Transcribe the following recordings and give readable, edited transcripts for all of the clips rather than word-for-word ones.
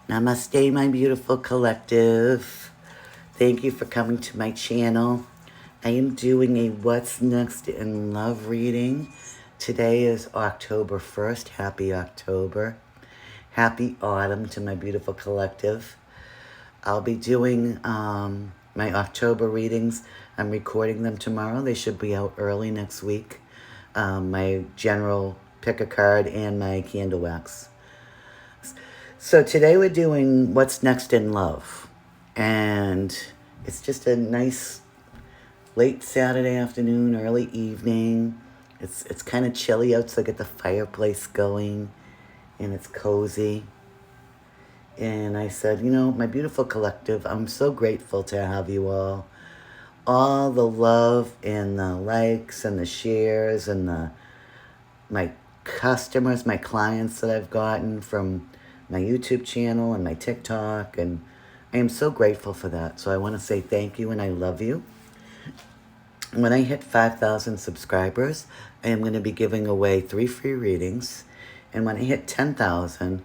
Namaste, my beautiful collective. Thank you for coming to my channel. I am doing a What's Next in Love reading. Today is October 1st. Happy October. Happy autumn to my beautiful collective. I'll be doing my October readings. I'm recording them tomorrow. They should be out early next week. My general pick a card and my candle wax. So today we're doing What's Next in Love. And it's just a nice late Saturday afternoon, early evening. It's kind of chilly out, so I get the fireplace going and it's cozy. And I said, you know, my beautiful collective, I'm so grateful to have you all. All the love and the likes and the shares and my customers, my clients that I've gotten from my YouTube channel and my TikTok, and I am so grateful for that. So I want to say thank you and I love you. When I hit 5,000 subscribers, I am going to be giving away 3 free readings. And when I hit 10,000,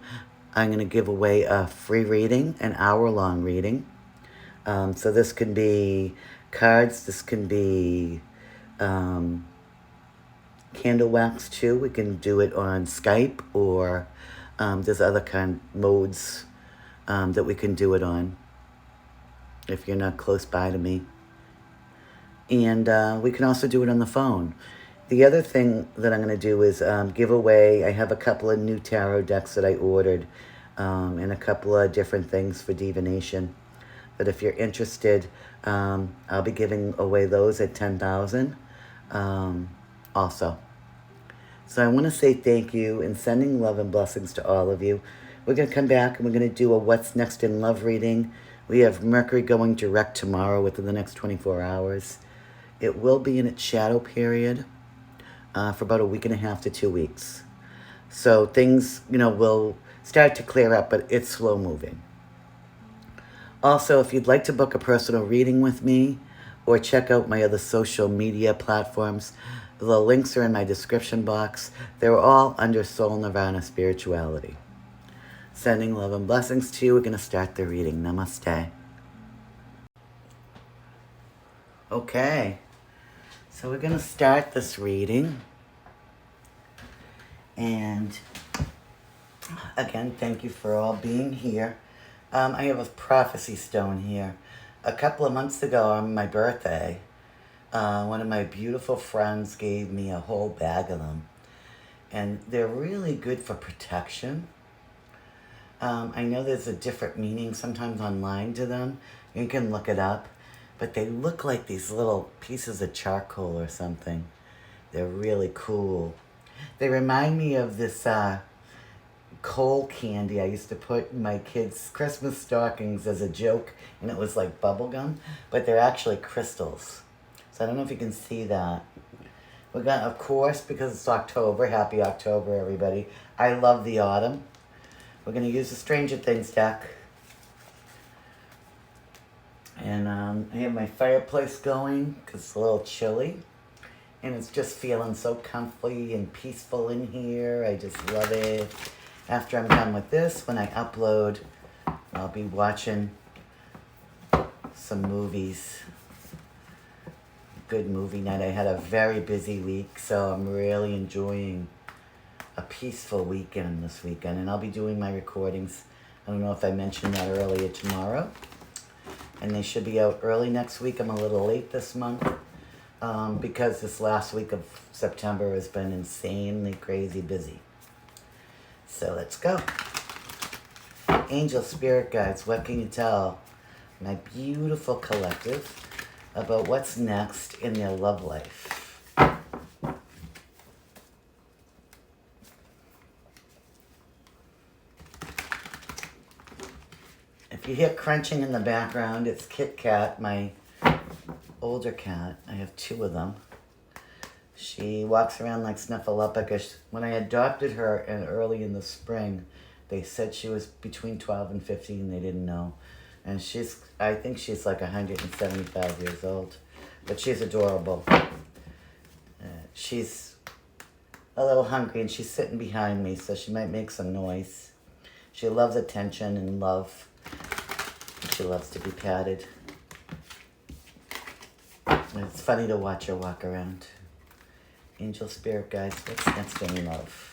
I'm going to give away a free reading, an hour-long reading. So this can be cards, this can be candle wax too. We can do it on Skype, or there's other kind of modes that we can do it on if you're not close by to me. And we can also do it on the phone. The other thing that I'm going to do is give away, I have a couple of new tarot decks that I ordered, and a couple of different things for divination. But if you're interested, I'll be giving away those at 10,000 also. So I want to say thank you and sending love and blessings to all of you. We're going to come back and we're going to do a What's Next in Love reading. We have Mercury going direct tomorrow within the next 24 hours. It will be in its shadow period for about a week and a half to 2 weeks. So things, you know, will start to clear up, but it's slow moving. Also, if you'd like to book a personal reading with me or check out my other social media platforms, the links are in my description box. They're all under Soul Nirvana Spirituality. Sending love and blessings to you. We're going to start the reading. Namaste. Okay. So we're going to start this reading. And again, thank you for all being here. I have a prophecy stone here. A couple of months ago on my birthday, one of my beautiful friends gave me a whole bag of them. And they're really good for protection. I know there's a different meaning sometimes online to them. You can look it up. But they look like these little pieces of charcoal or something. They're really cool. They remind me of this coal candy I used to put in my kids' Christmas stockings as a joke, and it was like bubble gum, but they're actually crystals. So I don't know if you can see that. We're gonna, of course, because it's October, happy October, everybody. I love the autumn. We're gonna use the Stranger Things deck. And I have my fireplace going because it's a little chilly. And it's just feeling so comfy and peaceful in here. I just love it. After I'm done with this, when I upload, I'll be watching some movies. Good movie night. I had a very busy week, so I'm really enjoying a peaceful weekend this weekend. And I'll be doing my recordings. I don't know if I mentioned that earlier, tomorrow. And they should be out early next week. I'm a little late this month because this last week of September has been insanely crazy busy. So let's go. Angel, spirit guides, what can you tell my beautiful collective about what's next in their love life? If you hear crunching in the background, it's Kit Kat, my older cat. I have 2 of them. She walks around like Snuffleupagus. When I adopted her early in the spring, they said she was between 12 and 15. They didn't know. And I think she's like 175 years old. But she's adorable. She's a little hungry and she's sitting behind me, so she might make some noise. She loves attention and love. She loves to be patted. And it's funny to watch her walk around. Angel spirit guides, what's next in love?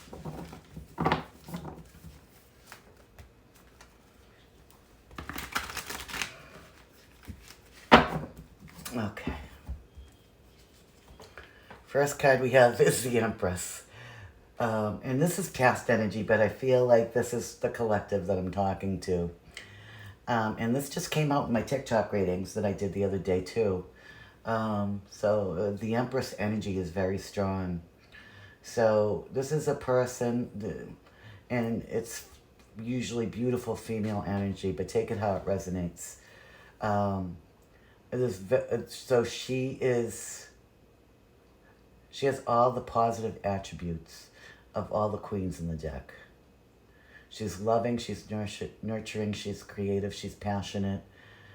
Okay. First card we have is the Empress. And this is past energy, but I feel like this is the collective that I'm talking to. And this just came out in my TikTok readings that I did the other day too. The Empress energy is very strong. So this is a person, and it's usually beautiful female energy, but take it how it resonates. So she has all the positive attributes of all the queens in the deck. She's loving, she's nurturing, she's creative, she's passionate,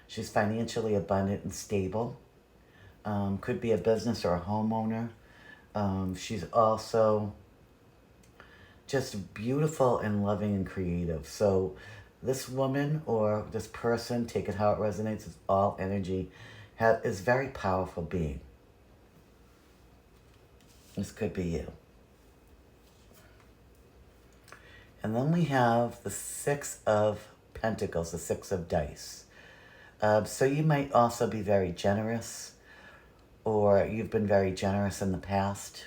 she's financially abundant and stable. Could be a business or a homeowner. She's also just beautiful and loving and creative. So this woman or this person, take it how it resonates, is all energy, is very powerful being. This could be you. And then we have the Six of Pentacles, the Six of Dice. So you might also be very generous, or you've been very generous in the past.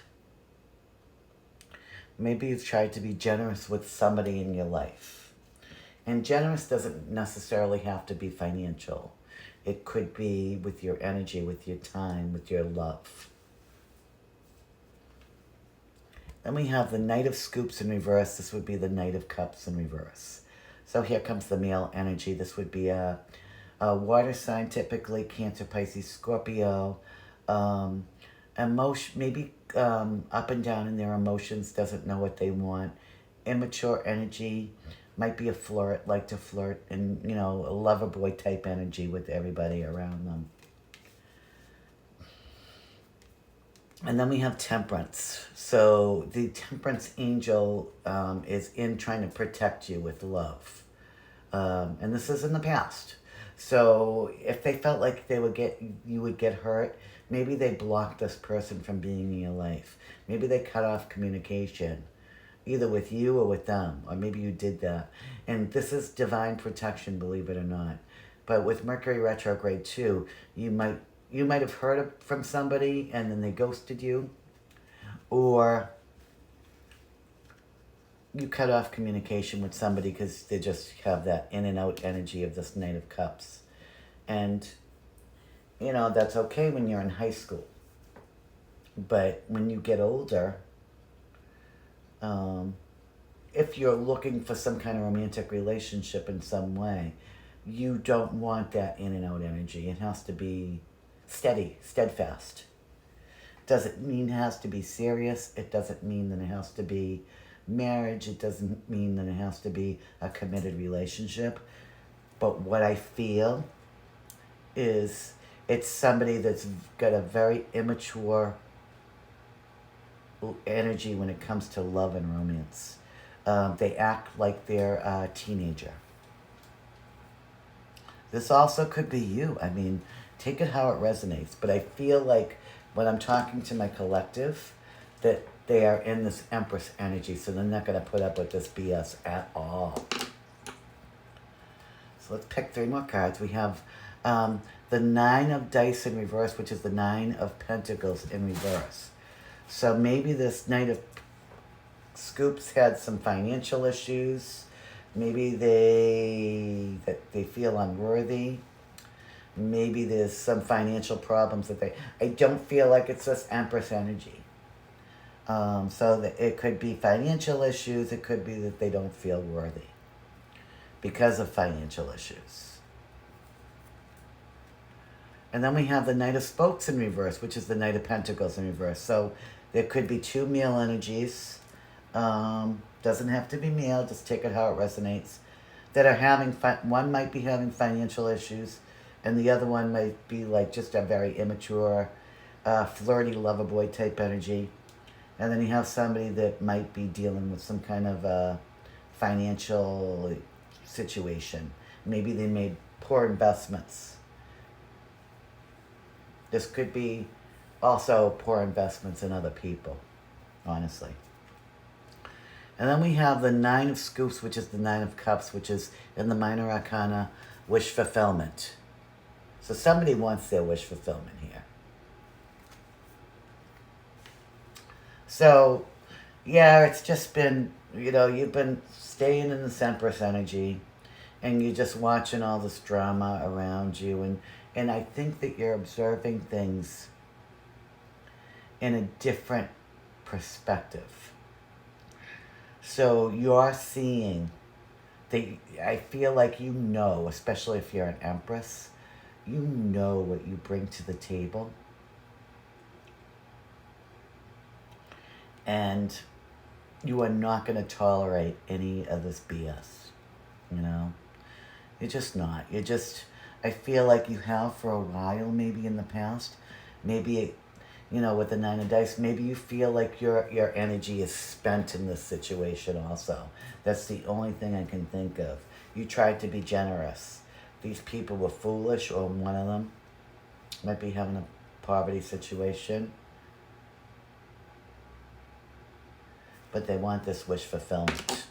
Maybe you've tried to be generous with somebody in your life. And generous doesn't necessarily have to be financial. It could be with your energy, with your time, with your love. Then we have the Knight of Scoops in reverse. This would be the Knight of Cups in reverse. So here comes the male energy. This would be a water sign, typically Cancer, Pisces, Scorpio. Maybe up and down in their emotions, doesn't know what they want. Immature energy, might be a flirt, like to flirt, and, a lover boy type energy with everybody around them. And then we have Temperance. So the Temperance angel is in trying to protect you with love. And this is in the past. So if they felt like you would get hurt, maybe they blocked this person from being in your life. Maybe they cut off communication, either with you or with them. Or maybe you did that. And this is divine protection, believe it or not. But with Mercury retrograde too, you might have heard from somebody and then they ghosted you, or you cut off communication with somebody because they just have that in and out energy of this Knight of Cups. And, that's okay when you're in high school. But when you get older, if you're looking for some kind of romantic relationship in some way, you don't want that in and out energy. It has to be steady, steadfast. Doesn't mean it has to be serious. It doesn't mean that it has to be marriage. It doesn't mean that it has to be a committed relationship. But what I feel is it's somebody that's got a very immature energy when it comes to love and romance. They act like they're a teenager. This also could be you. I mean, take it how it resonates. But I feel like when I'm talking to my collective, that they are in this Empress energy, so they're not going to put up with this BS at all. So let's pick 3 more cards. We have the Nine of Dice in reverse, which is the Nine of Pentacles in reverse. So maybe this Knight of Scoops had some financial issues. Maybe they feel unworthy. Maybe there's some financial problems I don't feel like it's this Empress energy. So that it could be financial issues. It could be that they don't feel worthy because of financial issues. And then we have the Knight of Spokes in reverse, which is the Knight of Pentacles in reverse. So there could be 2 male energies. Doesn't have to be male. Just take it how it resonates. That are having one might be having financial issues, and the other one might be like just a very immature, flirty lover boy type energy. And then you have somebody that might be dealing with some kind of financial situation. Maybe they made poor investments. This could be also poor investments in other people, honestly. And then we have the Nine of Scoops, which is the Nine of Cups, which is in the Minor Arcana, wish fulfillment. So somebody wants their wish fulfillment here. So, yeah, it's just been, you've been staying in the Empress energy, and you're just watching all this drama around you, and I think that you're observing things in a different perspective. So you're seeing that, I feel like especially if you're an Empress, you know what you bring to the table. And you are not going to tolerate any of this BS, You're just not. I feel like you have for a while, maybe in the past. Maybe, with the Nine of Dice, maybe you feel like your energy is spent in this situation also. That's the only thing I can think of. You tried to be generous. These people were foolish, or one of them might be having a poverty situation. But they want this wish fulfillment.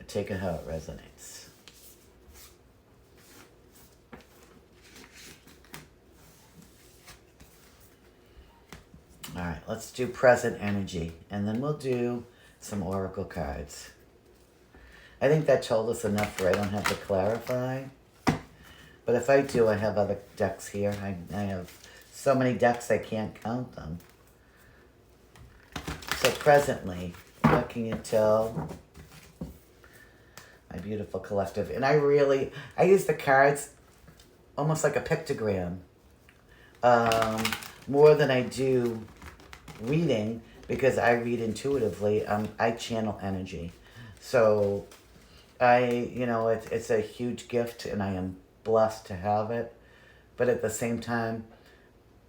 Take it how it resonates. All right, let's do present energy, and then we'll do some oracle cards. I think that told us enough where I don't have to clarify. But if I do, I have other decks here. I have so many decks I can't count them. So presently, what can you tell my beautiful collective? And I use the cards almost like a pictogram, more than I do reading, because I read intuitively. I channel energy. So it's a huge gift, and I am blessed to have it. But at the same time,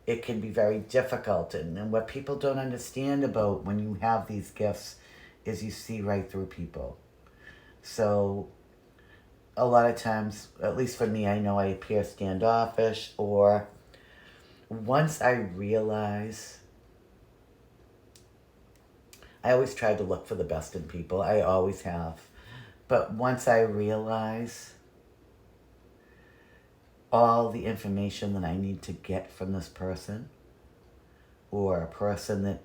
it can be very difficult. And what people don't understand about when you have these gifts is you see right through people. So a lot of times, at least for me, I know I appear standoffish, or once I realize, I always try to look for the best in people. I always have. But once I realize all the information that I need to get from this person, or a person that,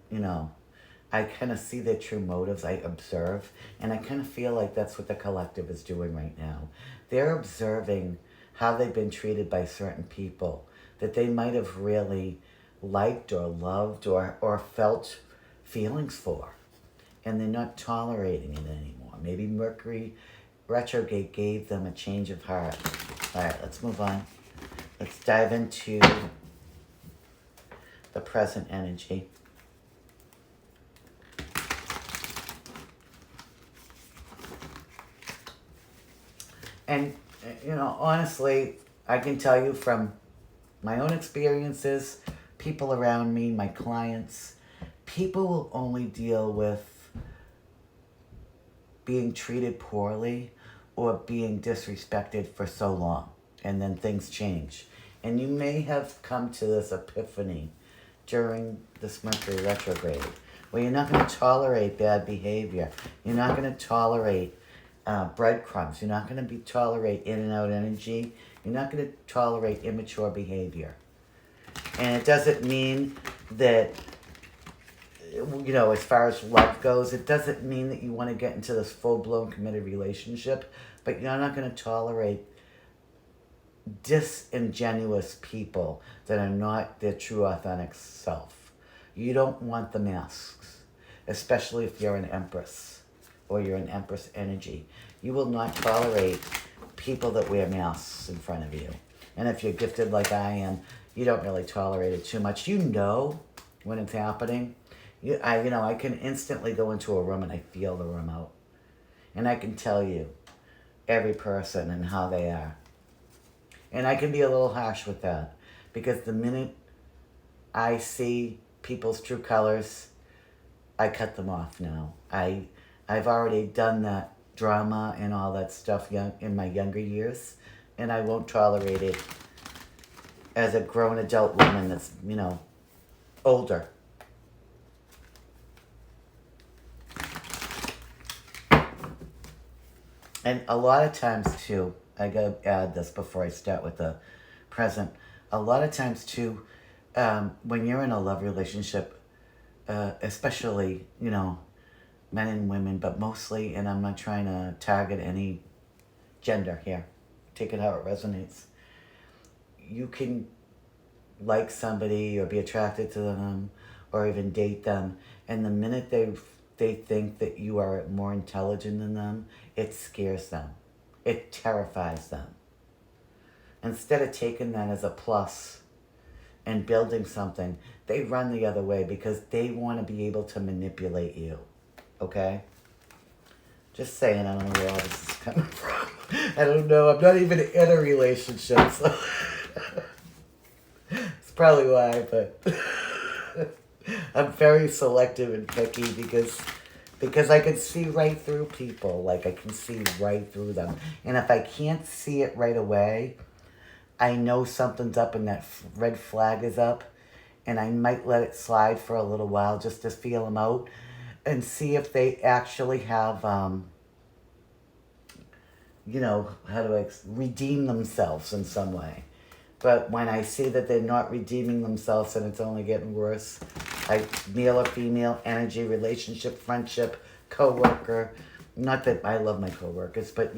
I kind of see their true motives, I observe, and I kind of feel like that's what the collective is doing right now. They're observing how they've been treated by certain people that they might have really liked or loved or felt feelings for, and they're not tolerating it anymore. Maybe Mercury retrograde gave them a change of heart. All right, let's move on. Let's dive into the present energy. And, honestly, I can tell you from my own experiences, people around me, my clients, people will only deal with being treated poorly or being disrespected for so long, and then things change. And you may have come to this epiphany during this Mercury retrograde, where you're not going to tolerate bad behavior. You're not going to tolerate breadcrumbs. You're not going to tolerate in and out energy. You're not going to tolerate immature behavior. And it doesn't mean that, as far as love goes, it doesn't mean that you want to get into this full-blown committed relationship, but you're not going to tolerate disingenuous people that are not their true authentic self. You don't want the masks, especially if you're an Empress or you're an Empress energy. You will not tolerate people that wear masks in front of you. And if you're gifted like I am, you don't really tolerate it too much. You know when it's happening. I can instantly go into a room and I feel the room out. And I can tell you every person and how they are. And I can be a little harsh with that, because the minute I see people's true colors, I cut them off now. I I've already done that drama and all that stuff in my younger years, and I won't tolerate it as a grown adult woman that's, older. And a lot of times, too, I gotta add this before I start with the present. A lot of times, too, when you're in a love relationship, especially, men and women, but mostly, and I'm not trying to target any gender here, take it how it resonates. You can like somebody or be attracted to them or even date them, and the minute they think that you are more intelligent than them, it scares them. It terrifies them. Instead of taking that as a plus and building something, they run the other way because they want to be able to manipulate you. Okay? Just saying, I don't know where all this is coming from. I don't know. I'm not even in a relationship, so it's probably why, but I'm very selective and picky because I can see right through people. Like, I can see right through them. And if I can't see it right away, I know something's up and that red flag is up, and I might let it slide for a little while just to feel them out and see if they actually have, how do I redeem themselves in some way. But when I see that they're not redeeming themselves and it's only getting worse, male or female, energy, relationship, friendship, co-worker, not that I love my co-workers, but,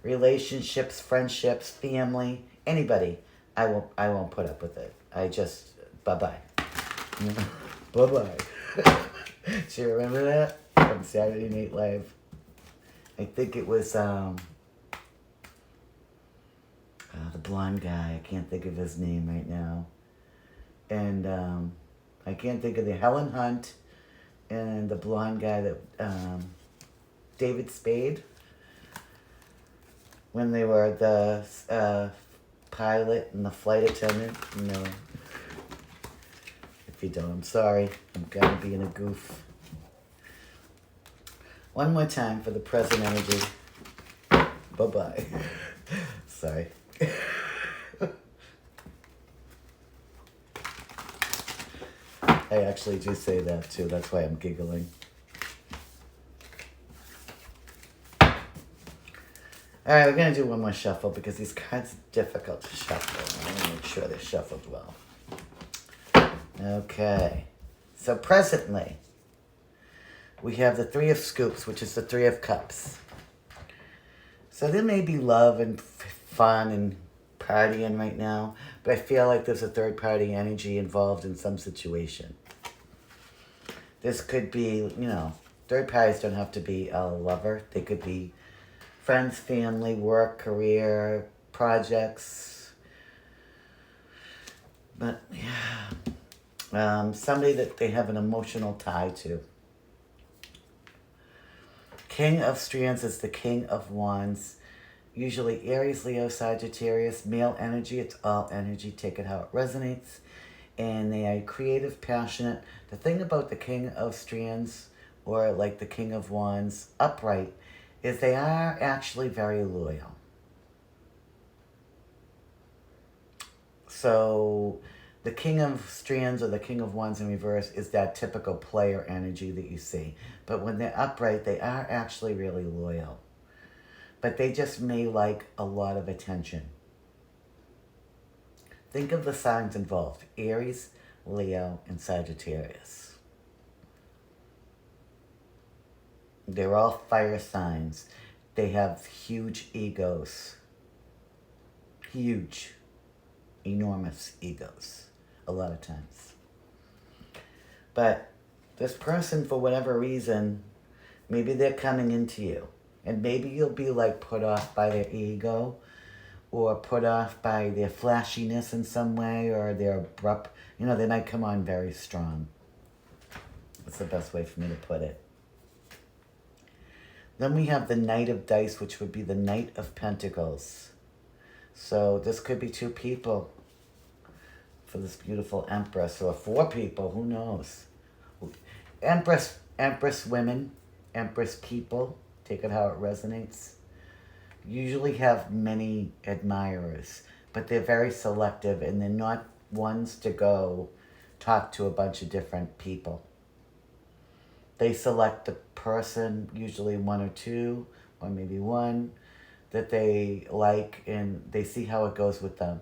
relationships, friendships, family, anybody, I won't put up with it. I just, bye-bye. Bye-bye. Do you remember that? From Saturday Night Live. I think it was, the blonde guy. I can't think of his name right now. And, I can't think of the Helen Hunt and the blonde guy that, David Spade. When they were the, pilot and the flight attendant, If you don't, I'm sorry. I'm gonna be in a goof. One more time for the present energy. Bye-bye. Sorry. I actually do say that too. That's why I'm giggling. All right, we're going to do one more shuffle because these cards are difficult to shuffle. I want to make sure they're shuffled well. Okay. So presently, we have the Three of Scoops, which is the Three of Cups. So there may be love and fun and partying right now, but I feel like there's a third-party energy involved in some situation. This could be, third parties don't have to be a lover. They could be friends, family, work, career, projects. But, yeah. Somebody that they have an emotional tie to. King of Strands is the King of Wands. Usually Aries, Leo, Sagittarius. Male energy, it's all energy. Take it how it resonates. And they are creative, passionate. The thing about the King of Strands, or like the King of Wands, upright, is they are actually very loyal. So the King of Strands or the King of Wands in reverse is that typical player energy that you see. But when they're upright, they are actually really loyal. But they just may like a lot of attention. Think of the signs involved: Aries, Leo, and Sagittarius. They're all fire signs. They have huge egos. Huge, enormous egos, a lot of times. But this person, for whatever reason, maybe they're coming into you. And maybe you'll be like put off by their ego, or put off by their flashiness in some way, or their abrupt, they might come on very strong. That's the best way for me to put it. Then we have the Knight of Dice, which would be the Knight of Pentacles. So this could be two people for this beautiful Empress, or four people, who knows? Empress women, Empress people, take it how it resonates, usually have many admirers, but they're very selective and they're not ones to go talk to a bunch of different people. They select the person, usually one or two, or maybe one, that they like, and they see how it goes with them.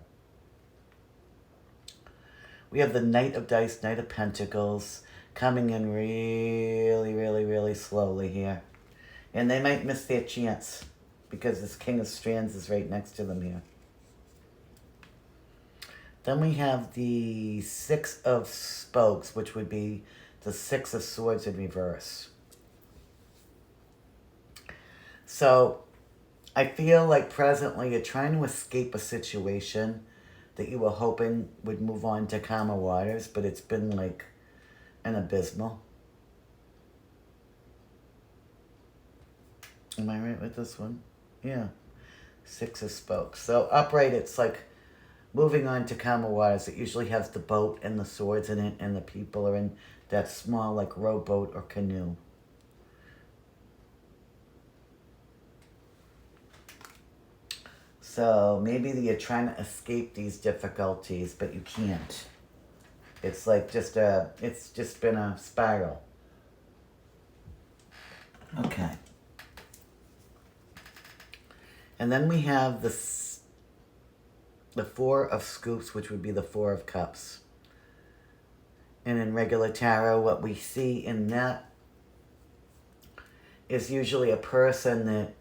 We have the Knight of Dice, Knight of Pentacles, coming in really, really, really slowly here. And they might miss their chance because this King of Strands is right next to them here. Then we have the Six of Spokes, which would be the Six of Swords in reverse. So I feel like presently you're trying to escape a situation that you were hoping would move on to calmer waters, but it's been like an abysmal. Am I right with this one? Yeah. Six of Spokes. So upright, it's like moving on to calmer waters. It usually has the boat and the swords in it, and the people are in that small like rowboat or canoe. So maybe you're trying to escape these difficulties, but you can't. It's like it's just been a spiral. Okay. And then we have the Four of Scoops, which would be the Four of Cups. And in regular tarot, what we see in that is usually a person that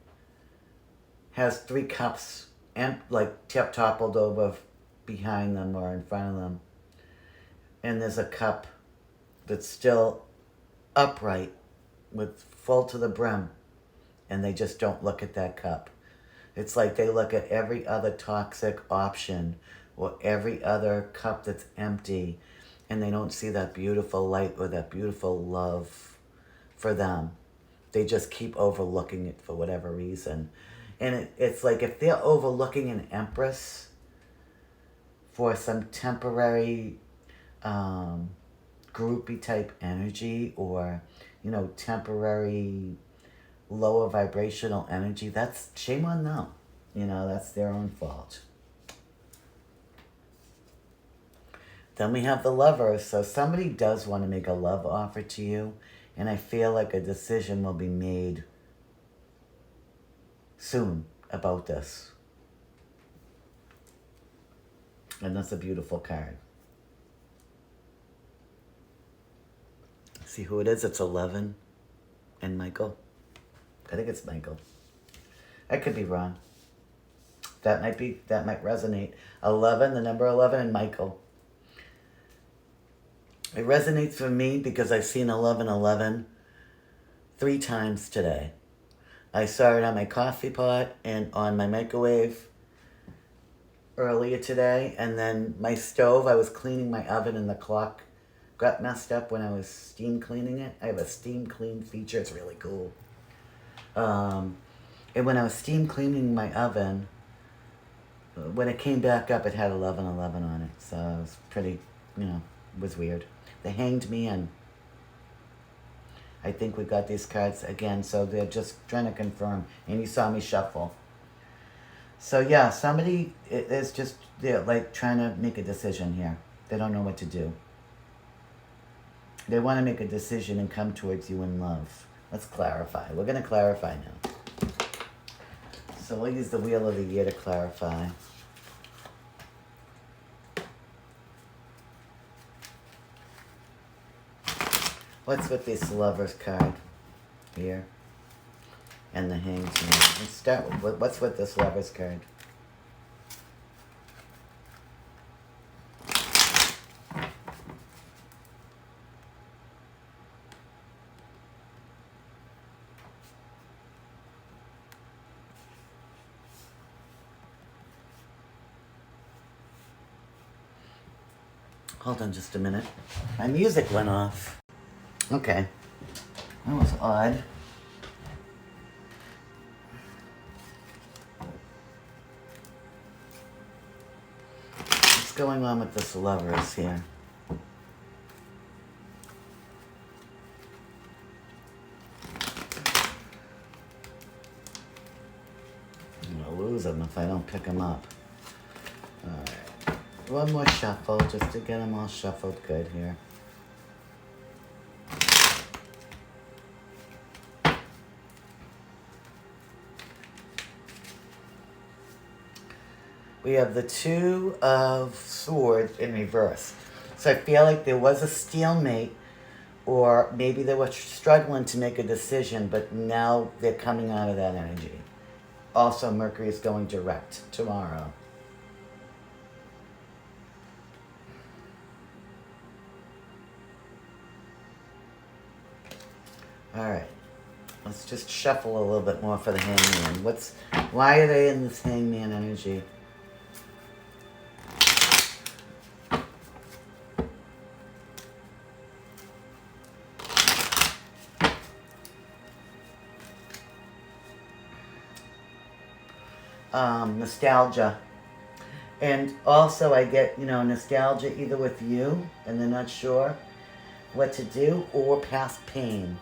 has three cups and like toppled over behind them or in front of them. And there's a cup that's still upright with full to the brim, and they just don't look at that cup. It's like they look at every other toxic option or every other cup that's empty, and they don't see that beautiful light or that beautiful love for them. They just keep overlooking it for whatever reason. And it's like if they're overlooking an Empress for some temporary groupie type energy, or, you know, temporary lower vibrational energy, that's shame on them. You know, that's their own fault. Then we have the Lovers. So somebody does want to make a love offer to you, and I feel like a decision will be made soon about this. And that's a beautiful card. See who it is? It's 11 and Michael. I think it's Michael. I could be wrong. That might resonate. 11, the number 11, and Michael. It resonates for me because I've seen 1111 3 times today. I saw it on my coffee pot and on my microwave earlier today. And then my stove, I was cleaning my oven and the clock got messed up when I was steam cleaning it. I have a steam clean feature. It's really cool. And when I was steam cleaning my oven, when it came back up, it had 1111 on it. So it was pretty, you know, it was weird. They hanged me in. I think we got these cards again, so they're just trying to confirm. And you saw me shuffle. So yeah, somebody is just, they're like trying to make a decision here. They don't know what to do. They want to make a decision and come towards you in love. Let's clarify. We're going to clarify now. So we'll use the Wheel of the Year to clarify. What's with this Lover's card here? And the Hanged Man. Let's start with, what's with this Lover's card? Hold on just a minute. My music went off. Okay. That was odd. What's going on with this Lovers here? lose them if I don't pick them up. Alright. One more shuffle just to get them all shuffled good here. We have the Two of Swords in reverse. So I feel like there was a stalemate, or maybe they were struggling to make a decision, but now they're coming out of that energy. Also, Mercury is going direct tomorrow. All right. Let's just shuffle a little bit more for the Hangman. Why are they in this Hangman energy? Nostalgia. And also I get, nostalgia either with you and they're not sure what to do, or past pain,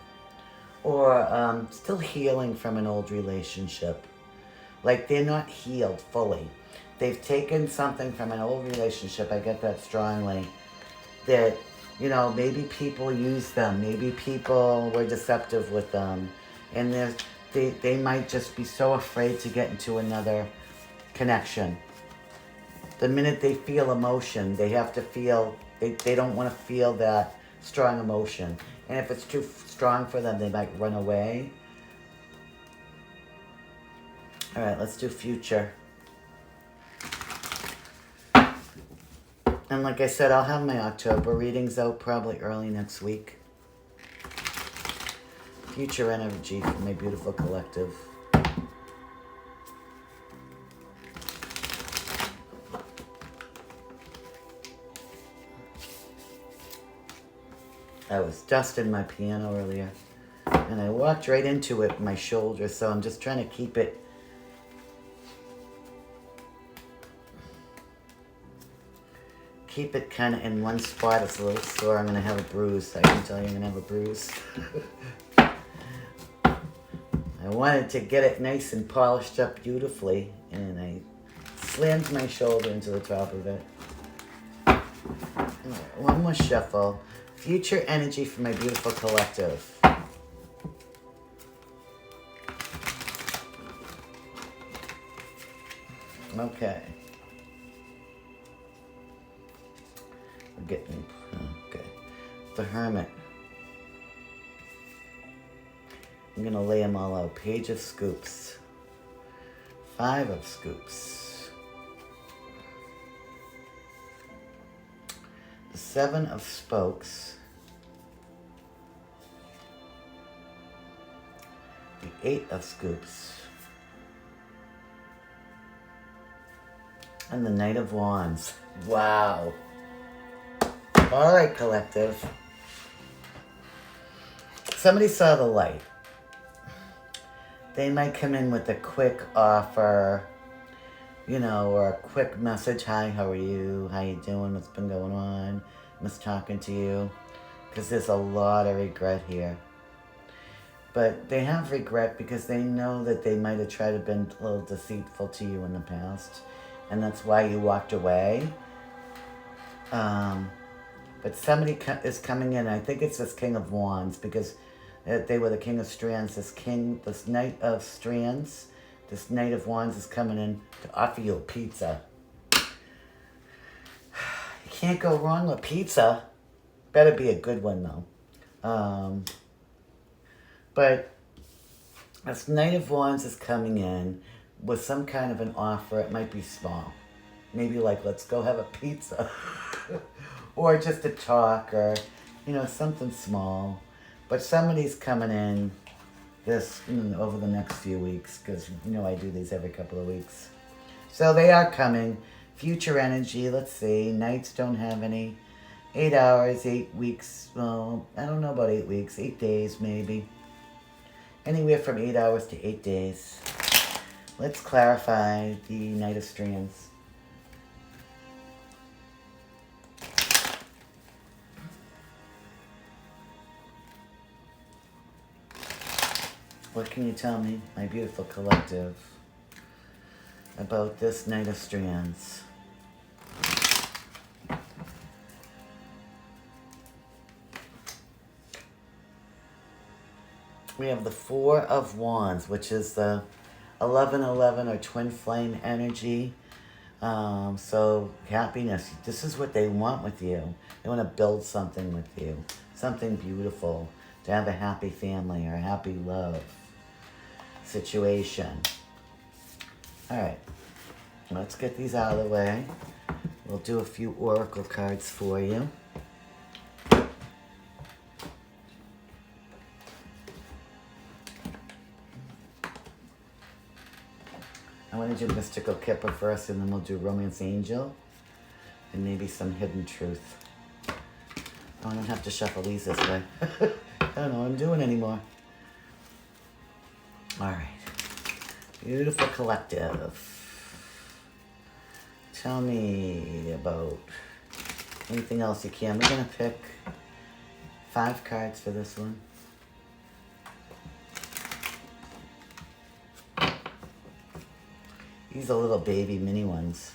or still healing from an old relationship. Like they're not healed fully. They've taken something from an old relationship, I get that strongly, that, maybe people use them, maybe people were deceptive with them, and they might just be so afraid to get into another connection. The minute they feel emotion, they have to feel, they don't want to feel that strong emotion. And if it's too strong for them, they might run away. All right, let's do future. And like I said, I'll have my October readings out probably early next week. Future energy for my beautiful collective. I was dusting my piano earlier, and I walked right into it with my shoulder, so I'm just trying to keep it kind of in one spot. It's a little sore. I'm going to have a bruise. I can tell you I'm going to have a bruise. I wanted to get it nice and polished up beautifully, and I slammed my shoulder into the top of it. One more shuffle. Future energy for my beautiful collective. Okay. We're getting, okay. The Hermit. I'm going to lay them all out. Page of Scoops. 5 of Scoops. The 7 of Spokes. The 8 of Scoops. And the Knight of Wands. Wow. All right, collective. Somebody saw the light. They might come in with a quick offer, or a quick message. Hi, how are you? How you doing? What's been going on? Miss talking to you. Because there's a lot of regret here. But they have regret because they know that they might have tried to be a little deceitful to you in the past. And that's why you walked away. But somebody is coming in. I think it's this King of Wands, because they were the King of Strands. This Knight of Strands, this Knight of Wands is coming in to offer you a pizza. You can't go wrong with pizza. Better be a good one, though. But this Knight of Wands is coming in with some kind of an offer. It might be small. Maybe like, let's go have a pizza. Or just a talk, or, something small. But somebody's coming in over the next few weeks, because, I do these every couple of weeks. So they are coming. Future energy, let's see. Nights don't have any. 8 hours, 8 weeks. Well, I don't know about 8 weeks. 8 days, maybe. Anywhere from 8 hours to 8 days. Let's clarify the Knight of Strands. What can you tell me, my beautiful collective? about this Knight of Strands. We have the Four of Wands, which is the 1111 or twin flame energy. So happiness, this is what they want with you. They want to build something with you, something beautiful, to have a happy family or a happy love situation. All right, let's get these out of the way. We'll do a few oracle cards for you. I want to do Mystical Kipper first, and then we'll do Romance Angel, and maybe some Hidden Truth. Oh, I don't have to shuffle these this way. I don't know what I'm doing anymore. All right. Beautiful collective. Tell me about anything else you can. We're going to pick 5 cards for this one. These are little baby mini ones.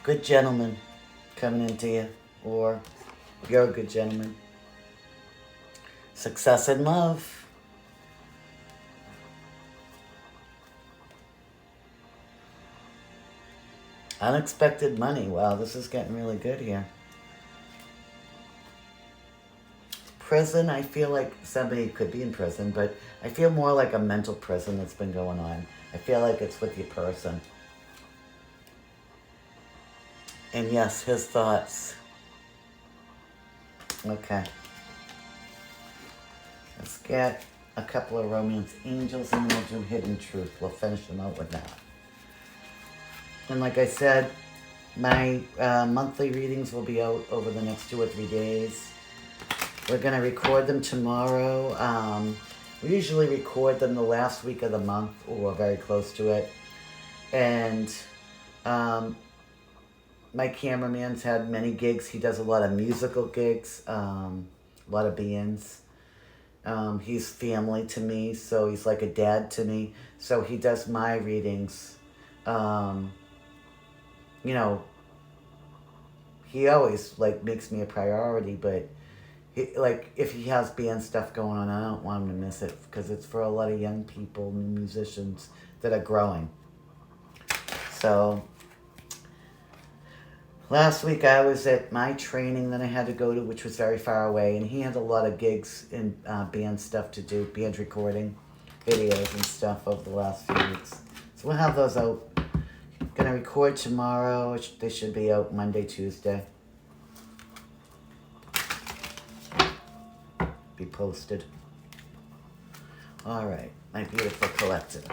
Good gentleman coming into you, or you're a good gentleman. Success in love. Unexpected money. Wow, this is getting really good here. Prison, I feel like somebody could be in prison, but I feel more like a mental prison that's been going on. I feel like it's with your person. And yes, his thoughts. Okay. Let's get a couple of Romance Angels and then we'll do Hidden Truth. We'll finish them out with that. And like I said, my monthly readings will be out over the next 2 or 3 days. We're going to record them tomorrow. We usually record them the last week of the month or very close to it. And my cameraman's had many gigs. He does a lot of musical gigs, a lot of bands. He's family to me, so he's like a dad to me. So he does my readings. You know, he always like makes me a priority, but he, like if he has band stuff going on, I don't want him to miss it because it's for a lot of young people, new musicians that are growing. So last week I was at my training that I had to go to, which was very far away, and he had a lot of gigs and band stuff to do, band recording, videos and stuff over the last few weeks. So we'll have those out. Gonna record tomorrow. They should be out Monday, Tuesday. Be posted. All right, my beautiful collective.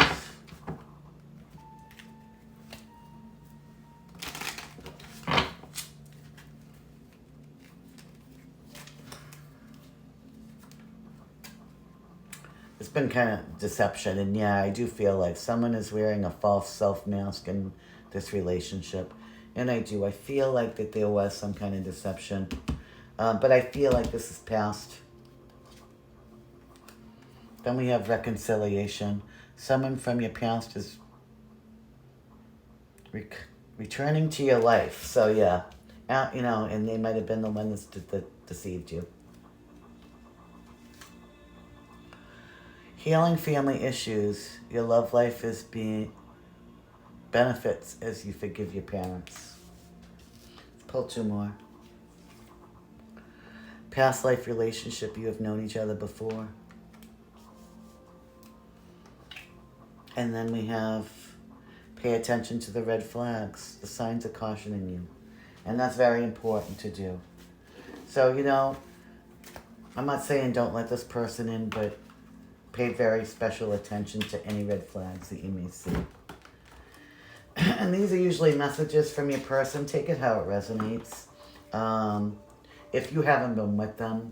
It's been kind of deception, and yeah, I do feel like someone is wearing a false self-mask in this relationship, and I do. I feel like that there was some kind of deception, but I feel like this is past. Then we have reconciliation. Someone from your past is returning to your life. So yeah, you know, and they might have been the one that deceived you. Healing family issues. Your love life is being benefits as you forgive your parents. Let's pull 2 more. Past life relationship. You have known each other before. And then we have pay attention to the red flags, the signs of caution in you. And that's very important to do. So, you know, I'm not saying don't let this person in, but pay very special attention to any red flags that you may see. And these are usually messages from your person. Take it how it resonates. If you haven't been with them,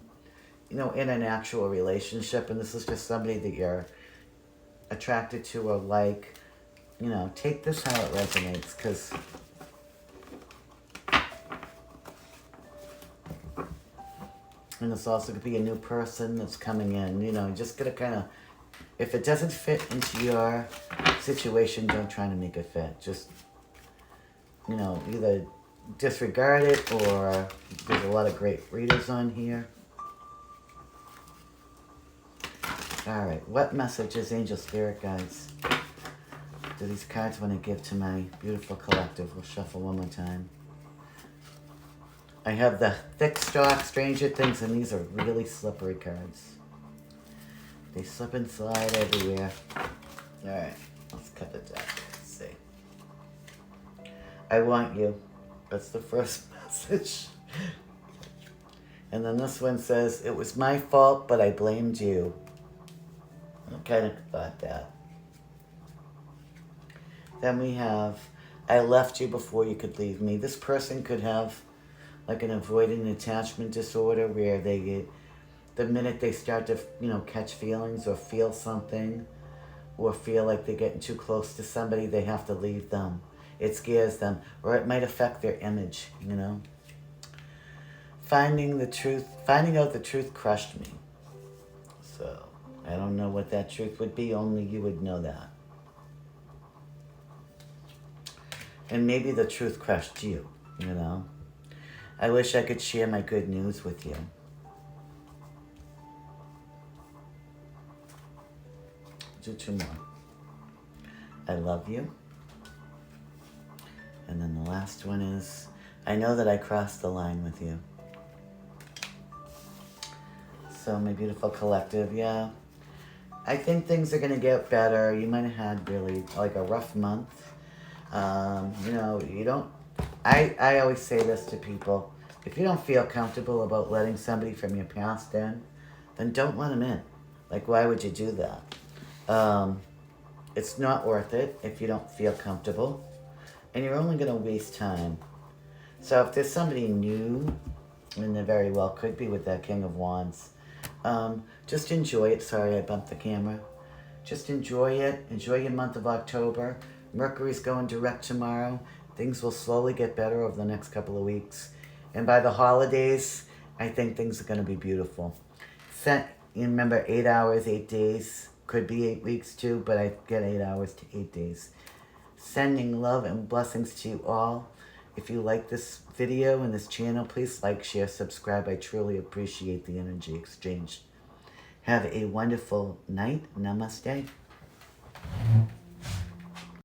you know, in an actual relationship, and this is just somebody that you're attracted to or like, you know, take this how it resonates, because And it's also going to be a new person that's coming in. You know, just going to kind of, if it doesn't fit into your situation, don't try to make it fit. Just, you know, either disregard it, or there's a lot of great readers on here. All right, what messages, angel spirit guides, do these cards want to give to my beautiful collective? We'll shuffle one more time. I have the thick stock, Stranger Things, and these are really slippery cards. They slip and slide everywhere. All right, let's cut the deck. Let's see. I want you. That's the first message. And then this one says, it was my fault, but I blamed you. I kind of thought that. Then we have, I left you before you could leave me. This person could have like an avoidant attachment disorder where they get, the minute they start to, you know, catch feelings or feel something or feel like they're getting too close to somebody, they have to leave them. It scares them, or it might affect their image, you know. Finding out the truth crushed me. So, I don't know what that truth would be, only you would know that. And maybe the truth crushed you, you know. I wish I could share my good news with you. Do two more. I love you. And then the last one is, I know that I crossed the line with you. So my beautiful collective, yeah. I think things are going to get better. You might have had really like a rough month. You know, you don't, I always say this to people. If you don't feel comfortable about letting somebody from your past in, then don't let them in. Like, why would you do that? It's not worth it if you don't feel comfortable. And you're only going to waste time. So if there's somebody new, and there very well could be with that King of Wands, just enjoy it. Sorry, I bumped the camera. Just enjoy it. Enjoy your month of October. Mercury's going direct tomorrow. Things will slowly get better over the next couple of weeks. And by the holidays, I think things are going to be beautiful. You remember 8 hours, 8 days. Could be 8 weeks too, but I get 8 hours to 8 days. Sending love and blessings to you all. If you like this video and this channel, please like, share, subscribe. I truly appreciate the energy exchange. Have a wonderful night. Namaste.